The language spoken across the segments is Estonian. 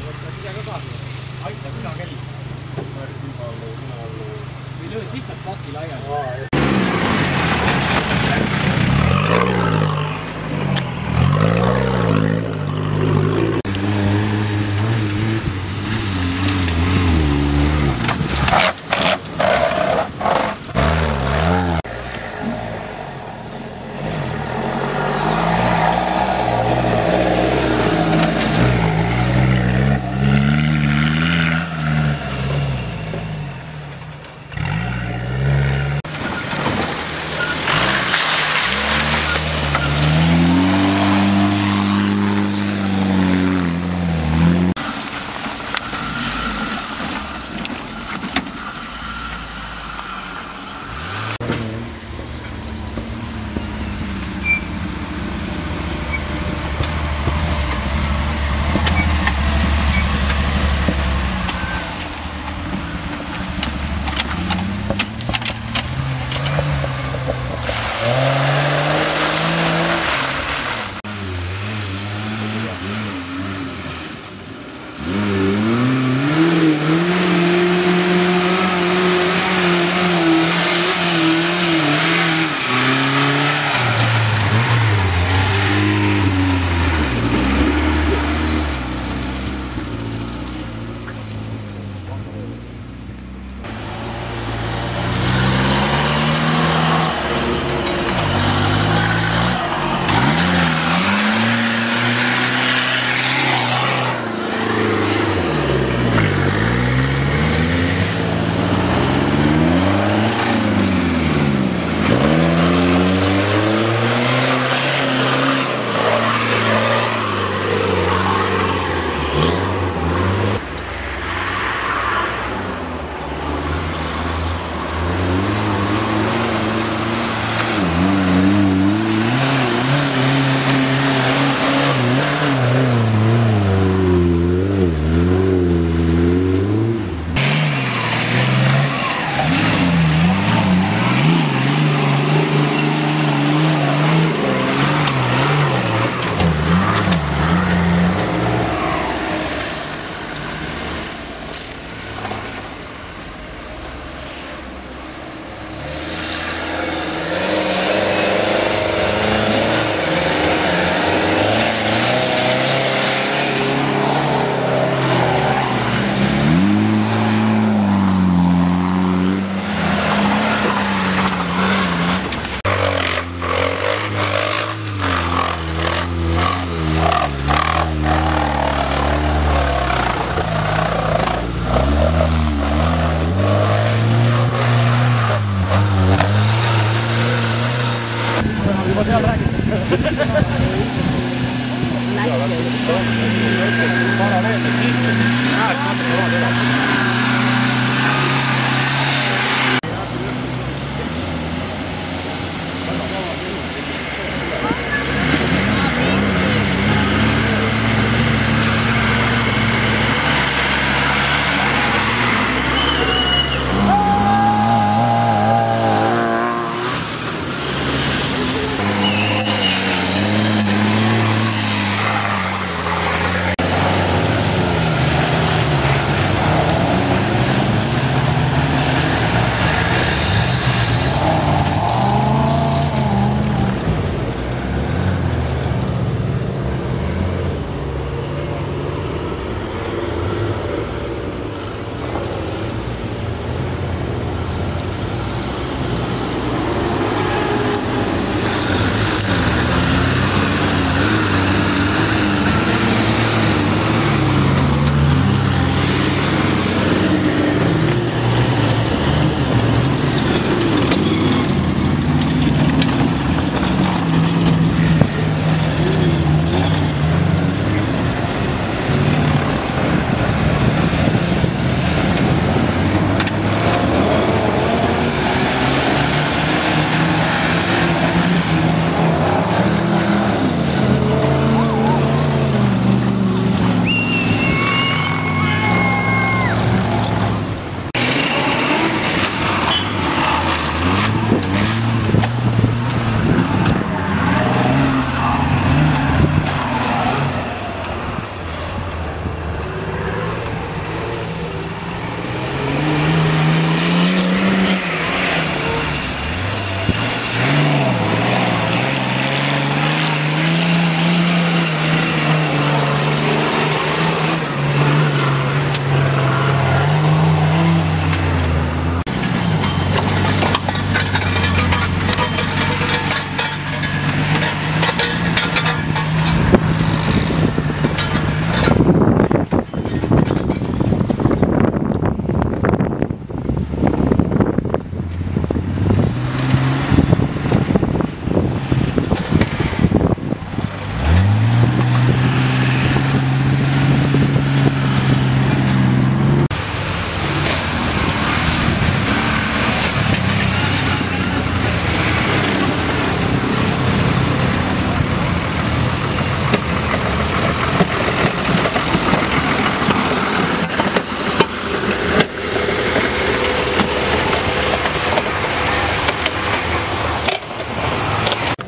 ise ka saad. Aitab iga kell. Või lööd lihtsalt paki laiali.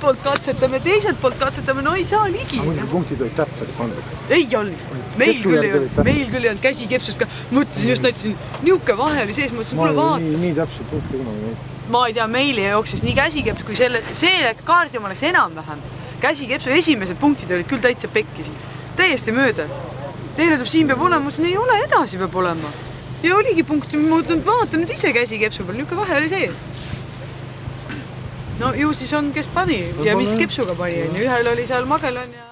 poolt katsetame, teiselt poolt katsetame, no ei saa ligi. Aga muidugi punktid olid täpselt pandud. Ei olnud. Meil küll ei olnud käsikepsust ka. Mõtlesin just näitasin, niuke vahe oli sees, mõtlesin, kuule vaata. Nii täpselt punkti kunagi neid. Ma ei tea, meil jooksis nii käsikeps kui see kaardium oleks enam-vähem. Käsikepsu esimesed punktid olid küll täitsa pekkisi. Täiesti möödas. Teile tuleb siin peab olema, ei ole edasi peab olema. Ja oligi punkti, ma vaatan nüüd ise käsikepsu peal, niuke vahe oli see. No ju siis on, kes pani ja mis kepsuga pani. Ühel oli seal Magellan ja